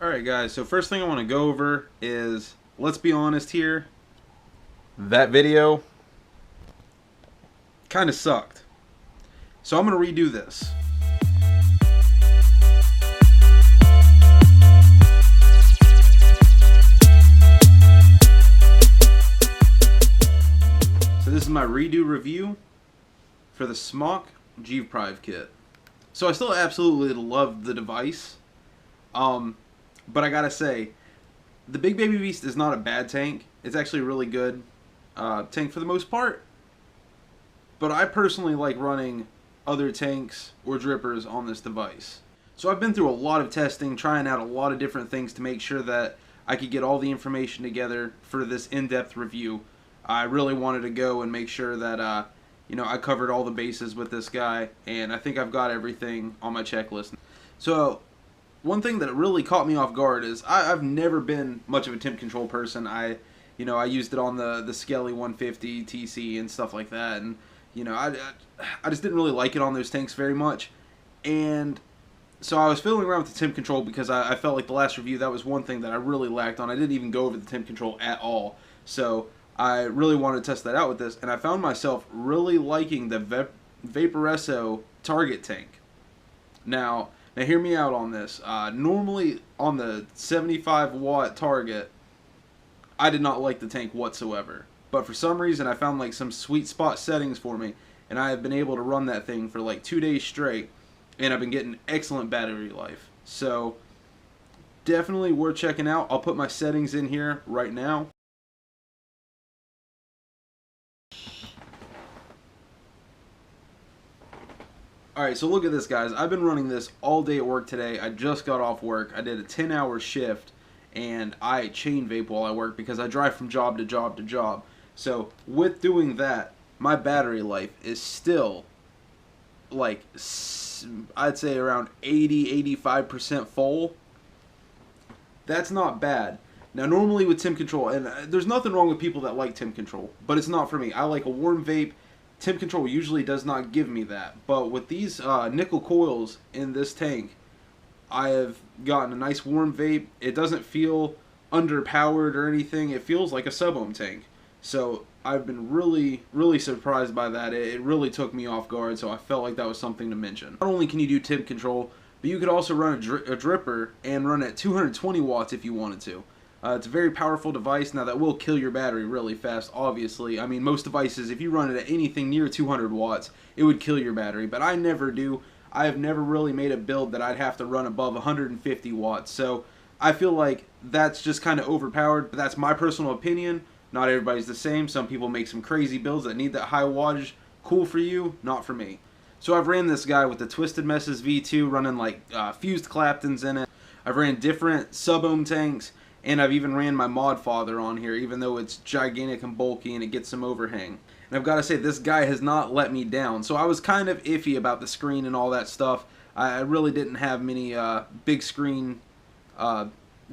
Alright guys, so first thing I want to go over is, let's be honest here, that video kind of sucked. So I'm going to redo this. So this is my redo review for the Smok G-Priv kit. So I still absolutely love the device. But I gotta say, the Big Baby Beast is not a bad tank. It's actually a really good tank for the most part. But I personally like running other tanks or drippers on this device. So I've been through a lot of testing, trying out a lot of different things to make sure that I could get all the information together for this in-depth review. I really wanted to go and make sure that I covered all the bases with this guy, and I think I've got everything on my checklist. So one thing that really caught me off guard is I've never been much of a temp control person. I used it on the Skelly 150 TC and stuff like that, and I just didn't really like it on those tanks very much. And so I was fiddling around with the temp control because I felt like the last review, that was one thing that I really lacked on. I didn't even go over the temp control at all. So I really wanted to test that out with this, and I found myself really liking the Vaporesso target tank. Now hear me out on this. Normally on the 75 watt target, I did not like the tank whatsoever. But for some reason I found like some sweet spot settings for me, and I have been able to run that thing for like 2 days straight, and I've been getting excellent battery life. So definitely worth checking out. I'll put my settings in here right now. Alright, so look at this, guys. I've been running this all day at work today. I just got off work. I did a 10-hour shift, and I chain vape while I work because I drive from job to job to job. So with doing that, my battery life is still like, I'd say around 80-85% full. That's not bad. Now normally with temp control, and there's nothing wrong with people that like temp control, but it's not for me. I like a warm vape. Temp control usually does not give me that, but with these nickel coils in this tank, I have gotten a nice warm vape. It doesn't feel underpowered or anything. It feels like a sub-ohm tank. So I've been really, really surprised by that. It really took me off guard, so I felt like that was something to mention. Not only can you do temp control, but you could also run a dripper and run at 220 watts if you wanted to. It's a very powerful device. Now that will kill your battery really fast, obviously. I mean, most devices, if you run it at anything near 200 watts, it would kill your battery, but I never do. I have never really made a build that I'd have to run above 150 watts, so I feel like that's just kind of overpowered, but that's my personal opinion. Not everybody's the same. Some people make some crazy builds that need that high wattage. Cool for you, not for me. So I've ran this guy with the Twisted Messes V2, running like fused Claptons in it. I've ran different sub-ohm tanks, and I've even ran my Mod Father on here, even though it's gigantic and bulky and it gets some overhang. And I've got to say, this guy has not let me down. So I was kind of iffy about the screen and all that stuff. I really didn't have many big screen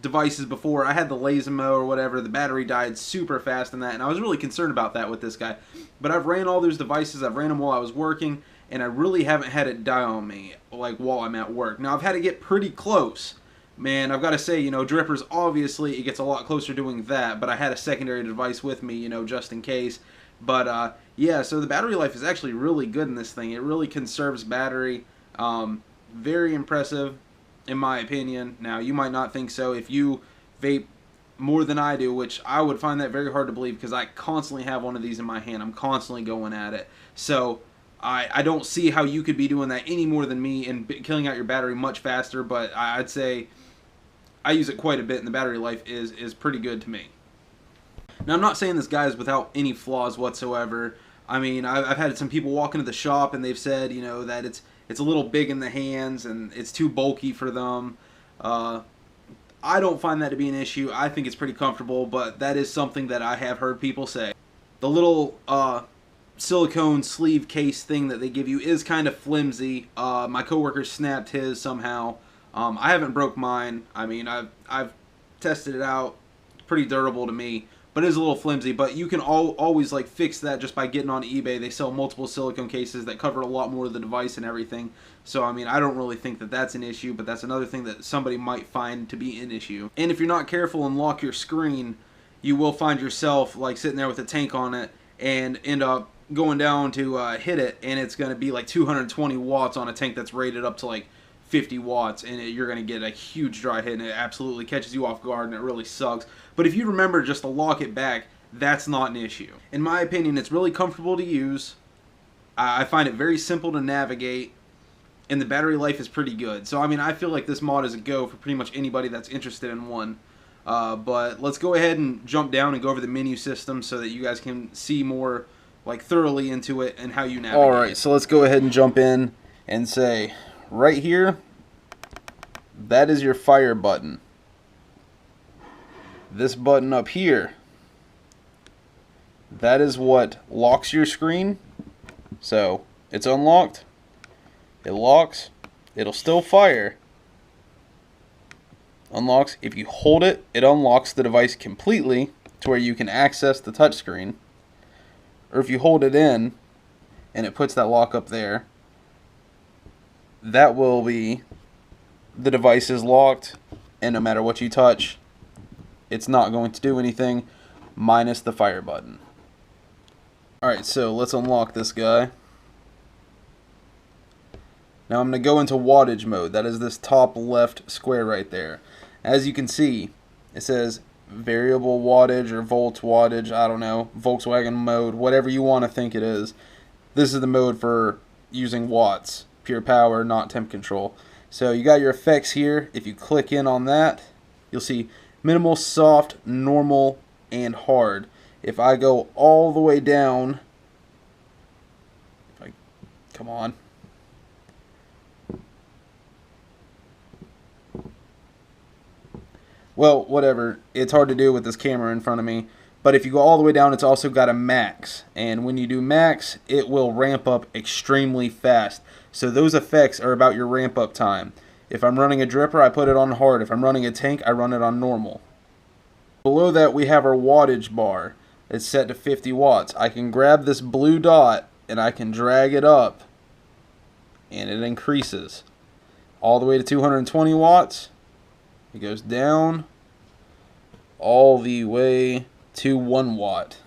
devices before. I had the Lazimo or whatever. The battery died super fast in that, and I was really concerned about that with this guy. But I've ran all those devices. I've ran them while I was working, and I really haven't had it die on me like while I'm at work. Now I've had to get pretty close. Man, I've got to say, drippers, obviously, it gets a lot closer doing that, but I had a secondary device with me, just in case. But, yeah, so the battery life is actually really good in this thing. It really conserves battery. Very impressive, in my opinion. Now, you might not think so if you vape more than I do, which I would find that very hard to believe because I constantly have one of these in my hand. I'm constantly going at it. So I don't see how you could be doing that any more than me and killing out your battery much faster, but I'd say I use it quite a bit, and the battery life is pretty good to me. Now, I'm not saying this guy is without any flaws whatsoever. I mean, I've had some people walk into the shop, and they've said, that it's a little big in the hands, and it's too bulky for them. I don't find that to be an issue. I think it's pretty comfortable, but that is something that I have heard people say. The little silicone sleeve case thing that they give you is kind of flimsy. My coworker snapped his somehow. I haven't broke mine. I mean, I've tested it out. It's pretty durable to me. but it is a little flimsy. But you can always like fix that just by getting on eBay. They sell multiple silicone cases that cover a lot more of the device and everything. So I mean, I don't really think that that's an issue, but that's another thing that somebody might find to be an issue. And if you're not careful and lock your screen, you will find yourself like sitting there with a tank on it and end up going down to hit it, and it's going to be like 220 watts on a tank that's rated up to like 50 watts, and you're going to get a huge dry hit, and it absolutely catches you off guard, and it really sucks. But if you remember just to lock it back, that's not an issue. In my opinion, it's really comfortable to use. I find it very simple to navigate, and the battery life is pretty good. So I mean, I feel like this mod is a go for pretty much anybody that's interested in one. But let's go ahead and jump down and go over the menu system so that you guys can see more like thoroughly into it and how you navigate. Alright, so let's go ahead and jump in and say right here, that is your fire button. This button up here, that is what locks your screen. So it's unlocked, it locks, it'll still fire. Unlocks. If you hold it, it unlocks the device completely to where you can access the touchscreen. Or if you hold it in and it puts that lock up there, that will be the device is locked, and no matter what you touch, it's not going to do anything minus the fire button. Alright, so let's unlock this guy. Now I'm going to go into wattage mode. That is this top left square right there. As you can see, it says variable wattage or volt wattage, I don't know, Volkswagen mode, whatever you want to think it is. This is the mode for using watts, pure power, not temp control. So you got your effects here. If you click in on that, you'll see minimal, soft, normal, and hard. If I go all the way down, come on. Well, whatever. It's hard to do with this camera in front of me. But if you go all the way down, it's also got a max. And when you do max, it will ramp up extremely fast. So those effects are about your ramp up time. If I'm running a dripper, I put it on hard. If I'm running a tank, I run it on normal. Below that, we have our wattage bar. It's set to 50 watts. I can grab this blue dot and I can drag it up. And it increases. All the way to 220 watts. It goes down all the way to 1 watt.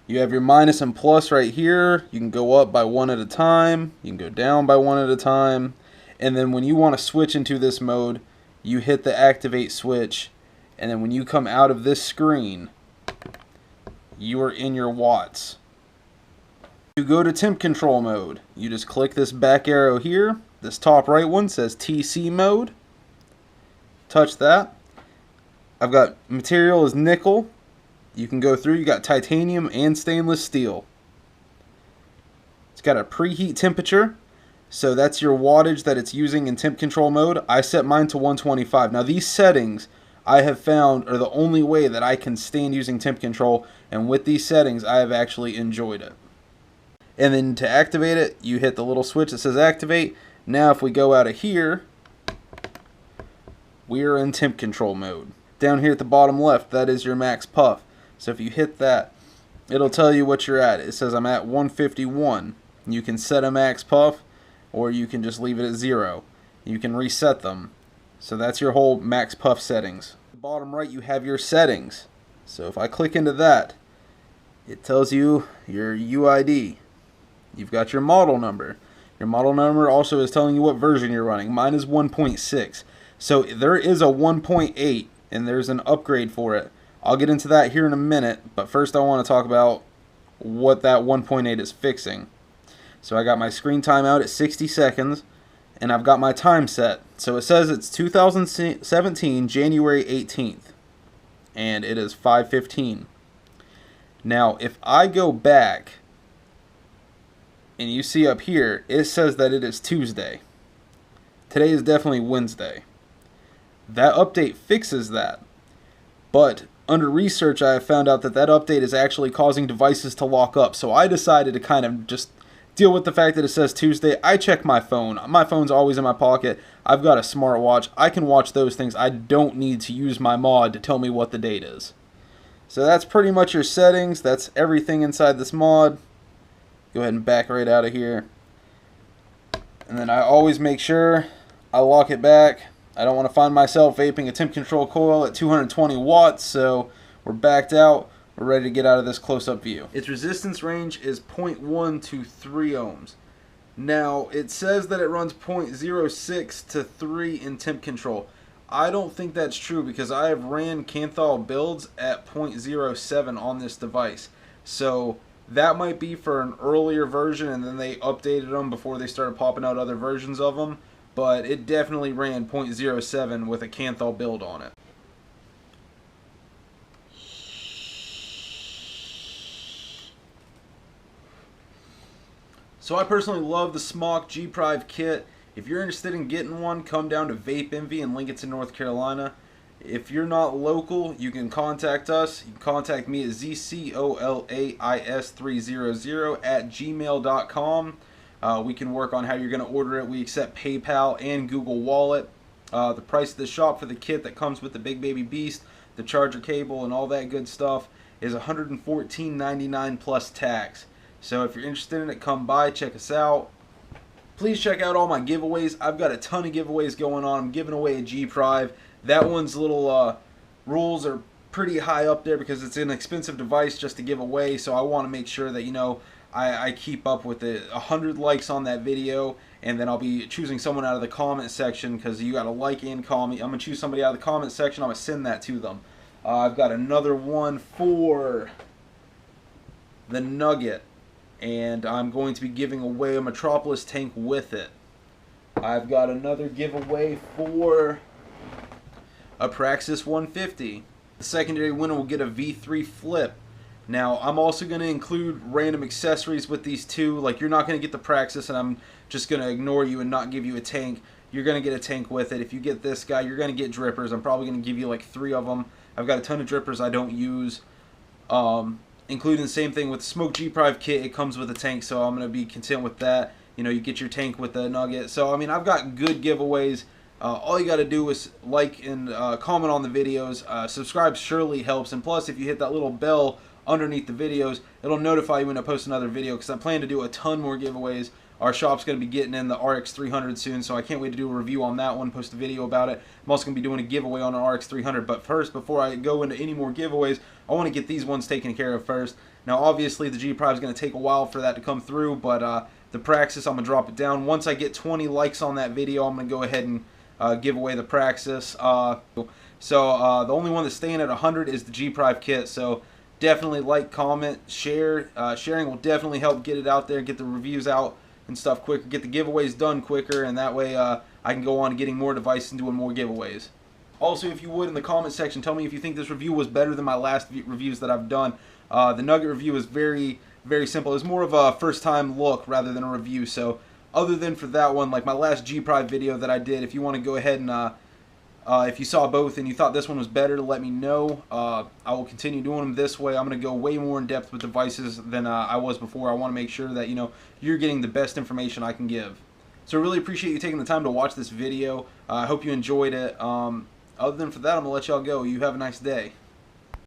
You have your minus and plus right here. You can go up by 1 at a time. You can go down by 1 at a time. And then when you want to switch into this mode, you hit the activate switch. And then when you come out of this screen, you are in your watts. To go to temp control mode, you just click this back arrow here. This top right one says TC mode. Touch that. I've got material is nickel. You can go through. You got titanium and stainless steel. It's got a preheat temperature. So that's your wattage that it's using in temp control mode. I set mine to 125. Now these settings I have found are the only way that I can stand using temp control. And with these settings, I have actually enjoyed it. And then to activate it, you hit the little switch that says activate. Now if we go out of here, we are in temp control mode. Down here at the bottom left, that is your max puff. So if you hit that, it'll tell you what you're at. It says I'm at 151. You can set a max puff, or you can just leave it at 0. You can reset them. So that's your whole max puff settings. At the bottom right, you have your settings. So if I click into that, it tells you your UID. You've got your model number. Your model number also is telling you what version you're running. Mine is 1.6. So there is a 1.8, and there's an upgrade for it. I'll get into that here in a minute, but first I want to talk about what that 1.8 is fixing. So I got my screen timeout at 60 seconds, and I've got my time set. So it says it's 2017, January 18th, and it is 5:15. Now, if I go back, and you see up here, it says that it is Tuesday. Today is definitely Wednesday. That update fixes that. But under research, I have found out that that update is actually causing devices to lock up. So I decided to kind of just deal with the fact that it says Tuesday. I check my phone. My phone's always in my pocket. I've got a smartwatch. I can watch those things. I don't need to use my mod to tell me what the date is. So that's pretty much your settings. That's everything inside this mod. Go ahead and back right out of here. And then I always make sure I lock it back. I don't want to find myself vaping a temp control coil at 220 watts, so we're backed out. We're ready to get out of this close-up view. Its resistance range is 0.1 to 3 ohms. Now, it says that it runs 0.06 to 3 in temp control. I don't think that's true because I have ran Kanthal builds at 0.07 on this device. So that might be for an earlier version and then they updated them before they started popping out other versions of them. But it definitely ran 0.07 with a Kanthal build on it. So I personally love the Smok G-Priv kit. If you're interested in getting one, come down to Vape Envy in Lincoln, North Carolina. If you're not local, you can contact us. You can contact me at zcolais300@gmail.com. We can work on how you're going to order it. We accept PayPal and Google Wallet. The price of the shop for the kit that comes with the Big Baby Beast, the charger cable, and all that good stuff is $114.99 plus tax. So if you're interested in it, come by, check us out. Please check out all my giveaways. I've got a ton of giveaways going on. I'm giving away a G-Priv. That one's little rules are pretty high up there because it's an expensive device just to give away. So I want to make sure that, you know, I keep up with it. 100 likes on that video, and then I'll be choosing someone out of the comment section because you got to like and comment. I'm going to choose somebody out of the comment section. I'm going to send that to them. I've got another one for the Nugget, and I'm going to be giving away a Metropolis tank with it. I've got another giveaway for a Praxis 150. The secondary winner will get a V3 flip. Now, I'm also going to include random accessories with these two. Like, you're not going to get the Praxis, and I'm just going to ignore you and not give you a tank. You're going to get a tank with it. If you get this guy, you're going to get drippers. I'm probably going to give you like 3 of them. I've got a ton of drippers I don't use. Including the same thing with the Smok G-Priv kit. It comes with a tank, so I'm going to be content with that. You know, you get your tank with the Nugget. So, I mean, I've got good giveaways. All you got to do is like and comment on the videos. Subscribe surely helps. And plus, if you hit that little bell underneath the videos, it'll notify you when I post another video because I plan to do a ton more giveaways. Our shop's going to be getting in the RX 300 soon, so I can't wait to do a review on that one, post a video about it. I'm also going to be doing a giveaway on an RX 300, but first, before I go into any more giveaways, I want to get these ones taken care of first. Now, obviously, the G-Priv is going to take a while for that to come through, but the Praxis, I'm going to drop it down. Once I get 20 likes on that video, I'm going to go ahead and give away the Praxis. The only one that's staying at 100 is the G-Priv kit, so definitely like, comment, share. Sharing will definitely help get it out there, get the reviews out and stuff quicker, get the giveaways done quicker, and that way I can go on to getting more devices and doing more giveaways. Also, if you would, in the comment section, tell me if you think this review was better than my last reviews that I've done. The Nugget review is very, very simple. It's more of a first-time look rather than a review, so other than for that one, like my last G-Priv video that I did, if you want to go ahead and if you saw both and you thought this one was better, let me know. I will continue doing them this way. I'm going to go way more in depth with devices than I was before. I want to make sure that, you know, you're getting the best information I can give. So I really appreciate you taking the time to watch this video. I hope you enjoyed it. Other than for that, I'm going to let y'all go. You have a nice day.